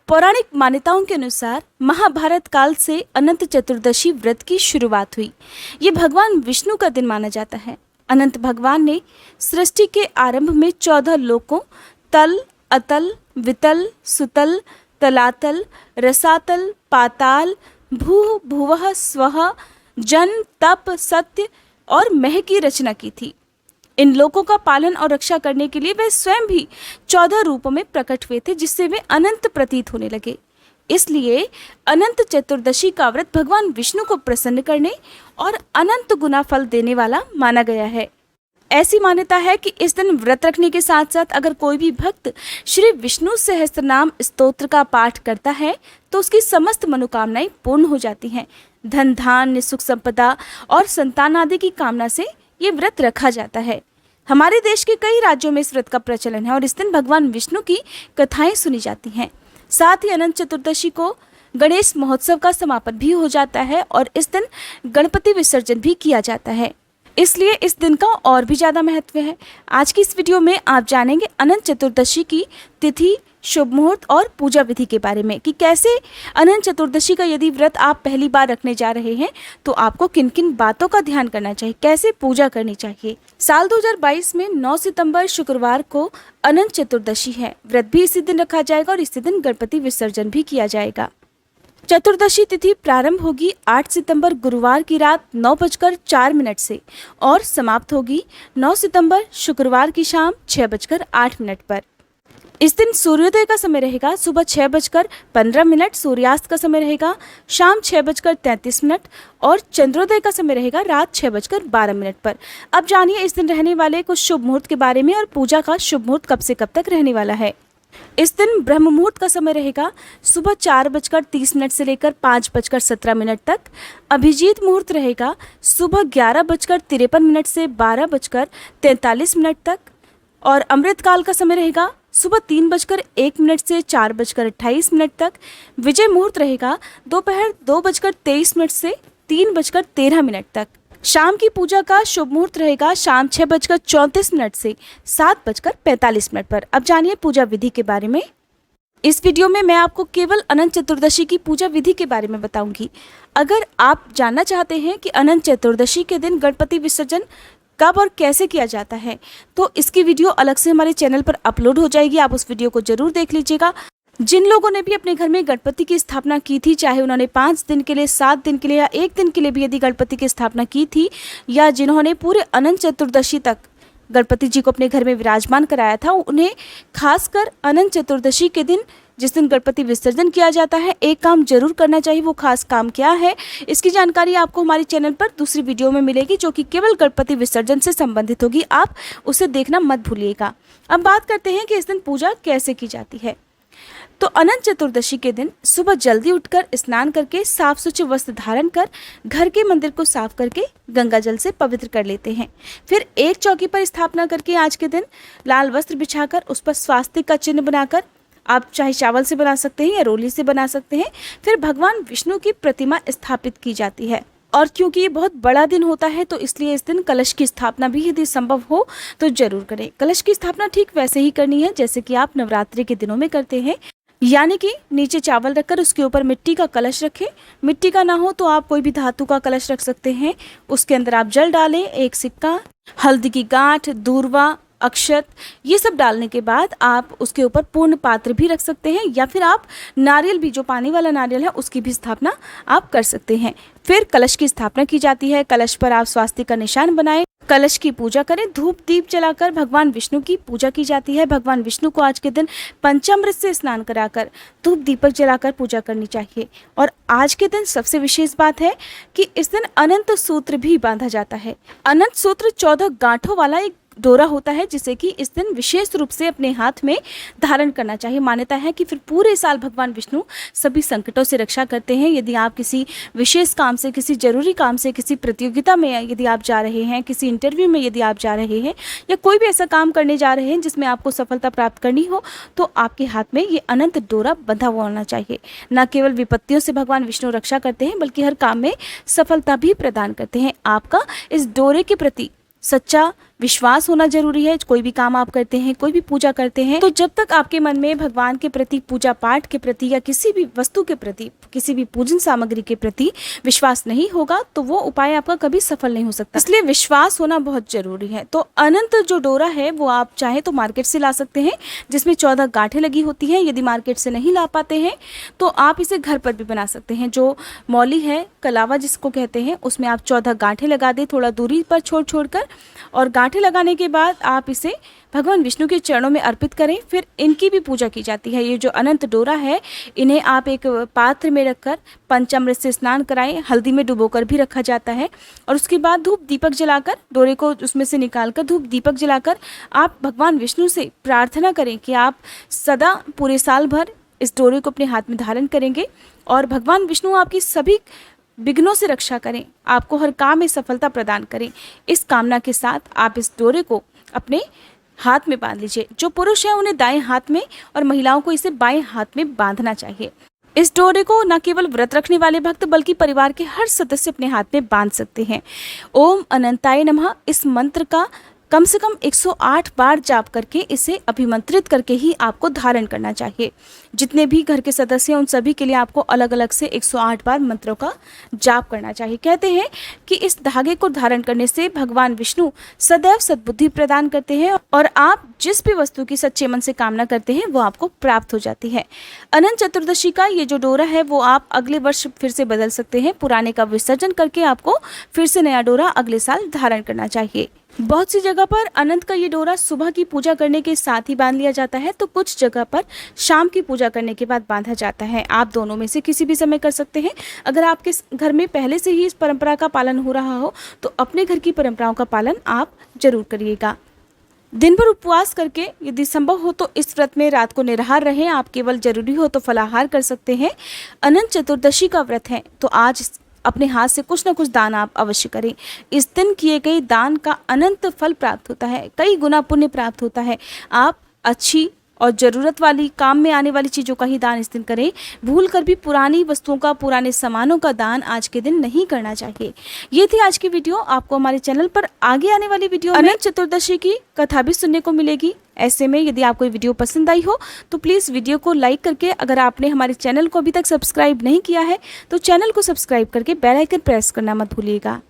पौराणिक मान्यताओं के अनुसार महाभारत काल से अनंत चतुर्दशी व्रत की शुरुआत हुई। ये भगवान विष्णु का दिन माना जाता है। अनंत भगवान ने सृष्टि के आरंभ में 14 लोकों तल, अतल, वितल, सुतल, तलातल, रसातल, पाताल, भू, भुवः, स्वः, जन, तप, सत्य और मह की रचना की थी। इन लोकों का पालन और रक्षा करने के लिए वे स्वयं भी 14 रूपों में प्रकट हुए थे, जिससे वे अनंत प्रतीत होने लगे। इसलिए अनंत चतुर्दशी का व्रत भगवान विष्णु को प्रसन्न करने और अनंत गुना फल देने वाला माना गया है। ऐसी मान्यता है कि इस दिन व्रत रखने के साथ साथ अगर कोई भी भक्त श्री विष्णु सहस्त्रनाम स्तोत्र का पाठ करता है तो उसकी समस्त मनोकामनाएं पूर्ण हो जाती हैं। धन धान्य, सुख संपदा और संतान आदि की कामना से ये व्रत रखा जाता है। हमारे देश के कई राज्यों में इस व्रत का प्रचलन है और इस दिन भगवान विष्णु की कथाएं सुनी जाती हैं। साथ ही अनंत चतुर्दशी को गणेश महोत्सव का समापन भी हो जाता है और इस दिन गणपति विसर्जन भी किया जाता है। इसलिए इस दिन का और भी ज़्यादा महत्व है। आज की इस वीडियो में आप जानेंगे अनंत चतुर्दशी की तिथि, शुभ मुहूर्त और पूजा विधि के बारे में कि कैसे अनंत चतुर्दशी का यदि व्रत आप पहली बार रखने जा रहे हैं तो आपको किन किन बातों का ध्यान करना चाहिए, कैसे पूजा करनी चाहिए। साल 2022 में 9 सितंबर शुक्रवार को अनंत चतुर्दशी है। व्रत भी इसी दिन रखा जाएगा और इसी दिन गणपति विसर्जन भी किया जाएगा। चतुर्दशी तिथि प्रारंभ होगी 8 सितंबर गुरुवार की रात 9:04 से और समाप्त होगी 9 सितंबर शुक्रवार की शाम 6:08 पर। इस दिन सूर्योदय का समय रहेगा सुबह 6:15, सूर्यास्त का समय रहेगा शाम 6:33 और चंद्रोदय का समय रहेगा रात 6:12 पर। अब जानिए इस दिन रहने वाले कुछ शुभ मुहूर्त के बारे में और पूजा का शुभ मुहूर्त कब से कब तक रहने वाला है। इस दिन ब्रह्म मुहूर्त का समय रहेगा सुबह 4:30 से लेकर 5:17 तक। अभिजीत मुहूर्त रहेगा सुबह 11:53 से 12:43 तक और अमृत काल का समय रहेगा सुबह 3:01 से 4:28 तक। विजय मुहूर्त रहेगा दोपहर 2:23 से 3:13 तक। शाम की पूजा का शुभ मुहूर्त रहेगा शाम 6:34 से 7:45 पर। अब जानिए पूजा विधि के बारे में। इस वीडियो में मैं आपको केवल अनंत चतुर्दशी की पूजा विधि के बारे में बताऊंगी। अगर आप जानना चाहते हैं कि अनंत चतुर्दशी के दिन गणपति विसर्जन कब और कैसे किया जाता है तो इसकी वीडियो अलग से हमारे चैनल पर अपलोड हो जाएगी। आप उस वीडियो को जरूर देख लीजिएगा। जिन लोगों ने भी अपने घर में गणपति की स्थापना की थी, चाहे उन्होंने 5 दिन के लिए, 7 दिन के लिए या 1 दिन के लिए भी यदि गणपति की स्थापना की थी, या जिन्होंने पूरे अनंत चतुर्दशी तक गणपति जी को अपने घर में विराजमान कराया था, उन्हें खासकर अनंत चतुर्दशी के दिन जिस दिन गणपति विसर्जन किया जाता है एक काम जरूर करना चाहिए। वो खास काम क्या है, इसकी जानकारी आपको हमारे चैनल पर दूसरी वीडियो में मिलेगी जो कि केवल गणपति विसर्जन से संबंधित होगी। आप उसे देखना मत भूलिएगा। अब बात करते हैं कि इस दिन पूजा कैसे की जाती है। तो अनंत चतुर्दशी के दिन सुबह जल्दी उठकर स्नान करके साफ स्वच्छ वस्त्र धारण कर घर के मंदिर को साफ करके गंगा जल से पवित्र कर लेते हैं। फिर एक चौकी पर स्थापना करके आज के दिन लाल वस्त्र बिछाकर उस पर स्वास्तिक का चिन्ह बनाकर, आप चाहे चावल से बना सकते हैं या रोली से बना सकते हैं, फिर भगवान विष्णु की प्रतिमा स्थापित की जाती है। और क्योंकि ये बहुत बड़ा दिन होता है तो इसलिए इस दिन कलश की स्थापना भी यदि संभव हो तो जरूर करें। कलश की स्थापना ठीक वैसे ही करनी है जैसे कि आप नवरात्रि के दिनों में करते हैं, यानी कि नीचे चावल रखकर उसके ऊपर मिट्टी का कलश रखें। मिट्टी का ना हो तो आप कोई भी धातु का कलश रख सकते हैं। उसके अंदर आप जल डालें, एक सिक्का, हल्दी की गांठ, दूर्वा, अक्षत, ये सब डालने के बाद आप उसके ऊपर पूर्ण पात्र भी रख सकते हैं या फिर आप नारियल भी, जो पानी वाला नारियल है, उसकी भी स्थापना आप कर सकते हैं। फिर कलश की स्थापना की जाती है। कलश पर आप स्वास्तिक का निशान बनाएं, कलश की पूजा करें, धूप दीप जलाकर भगवान विष्णु की पूजा की जाती है। भगवान विष्णु को आज के दिन पंचामृत से स्नान कराकर धूप दीपक जलाकर पूजा करनी चाहिए। और आज के दिन सबसे विशेष बात है कि इस दिन अनंत सूत्र भी बांधा जाता है। अनंत सूत्र 14 गांठों वाला एक डोरा होता है जिसे कि इस दिन विशेष रूप से अपने हाथ में धारण करना चाहिए। मान्यता है कि फिर पूरे साल भगवान विष्णु सभी संकटों से रक्षा करते हैं। यदि आप किसी विशेष काम से, किसी जरूरी काम से, किसी प्रतियोगिता में यदि आप जा रहे हैं, किसी इंटरव्यू में यदि आप जा रहे हैं या कोई भी ऐसा काम करने जा रहे हैं जिसमें आपको सफलता प्राप्त करनी हो तो आपके हाथ में ये अनंत डोरा बंधा हुआ होना चाहिए। न केवल विपत्तियों से भगवान विष्णु रक्षा करते हैं बल्कि हर काम में सफलता भी प्रदान करते हैं। आपका इस डोरे के प्रति सच्चा विश्वास होना जरूरी है। कोई भी काम आप करते हैं, कोई भी पूजा करते हैं, तो जब तक आपके मन में भगवान के प्रति, पूजा पाठ के प्रति या किसी भी वस्तु के प्रति, किसी भी पूजन सामग्री के प्रति विश्वास नहीं होगा तो वो उपाय आपका कभी सफल नहीं हो सकता। इसलिए विश्वास होना बहुत जरूरी है। तो अनंत जो डोरा है वो आप चाहे तो मार्केट से ला सकते हैं, जिसमें 14 गांठें लगी होती हैं। यदि मार्केट से नहीं ला पाते हैं तो आप इसे घर पर भी बना सकते हैं। जो मौली है, कलावा जिसको कहते हैं, उसमें आप 14 गांठें लगा दें, थोड़ा दूरी पर छोड़ कर, और गांठें लगाने के बाद आप इसे भगवान विष्णु के चरणों में अर्पित करें। फिर इनकी भी पूजा की जाती है। ये जो अनंत डोरा है, इन्हें आप एक पात्र में रखकर पंचामृत से स्नान कराएं, हल्दी में डुबोकर भी रखा जाता है, और उसके बाद धूप दीपक जलाकर, डोरे को उसमें से निकालकर धूप दीपक जलाकर आप भगवान विष्णु से प्रार्थना करें कि आप सदा पूरे साल भर इस डोरे को अपने हाथ में धारण करेंगे और भगवान विष्णु आपकी सभी विघ्नों से रक्षा करें, आपको हर काम में सफलता प्रदान करें। इस कामना के साथ आप इस डोरे को अपने हाथ में बांध लीजिए। जो पुरुष हैं उन्हें दाएं हाथ में और महिलाओं को इसे बाएं हाथ में बांधना चाहिए। इस डोरे को न केवल व्रत रखने वाले भक्त बल्कि परिवार के हर सदस्य अपने हाथ में बांध सकते हैं। ओम अनंताय नमः इस मंत्र का कम से कम 108 बार जाप करके, इसे अभिमंत्रित करके ही आपको धारण करना चाहिए। जितने भी घर के सदस्य हैं उन सभी के लिए आपको अलग अलग से 108 बार मंत्रों का जाप करना चाहिए। कहते हैं कि इस धागे को धारण करने से भगवान विष्णु सदैव सद्बुद्धि प्रदान करते हैं और आप जिस भी वस्तु की सच्चे मन से कामना करते हैं वो आपको प्राप्त हो जाती है। अनंत चतुर्दशी का ये जो डोरा है वो आप अगले वर्ष फिर से बदल सकते हैं। पुराने का विसर्जन करके आपको फिर से नया डोरा अगले साल धारण करना चाहिए। बहुत सी जगह पर अनंत का ये डोरा सुबह की पूजा करने के साथ ही बांध लिया जाता है, तो कुछ जगह पर शाम की पूजा करने के बाद बांधा जाता है। आप दोनों में से किसी भी समय कर सकते हैं। अगर आपके घर में पहले से ही इस परंपरा का पालन हो रहा हो तो अपने घर की परंपराओं का पालन आप जरूर करिएगा। दिन भर उपवास करके यदि संभव हो तो इस व्रत में रात को निराहार रहें। आप केवल जरूरी हो तो फलाहार कर सकते हैं। अनंत चतुर्दशी का व्रत है तो आज अपने हाथ से कुछ न कुछ दान आप अवश्य करें। इस दिन किए गए दान का अनंत फल प्राप्त होता है, कई गुना पुण्य प्राप्त होता है। आप अच्छी और ज़रूरत वाली, काम में आने वाली चीज़ों का ही दान इस दिन करें। भूल कर भी पुरानी वस्तुओं का, पुराने सामानों का दान आज के दिन नहीं करना चाहिए। ये थी आज की वीडियो। आपको हमारे चैनल पर आगे आने वाली वीडियो में अनंत चतुर्दशी की कथा भी सुनने को मिलेगी। ऐसे में यदि आपको ये वीडियो पसंद आई हो तो प्लीज़ वीडियो को लाइक करके, अगर आपने हमारे चैनल को अभी तक सब्सक्राइब नहीं किया है तो चैनल को सब्सक्राइब करके बेल आइकन प्रेस करना मत भूलिएगा।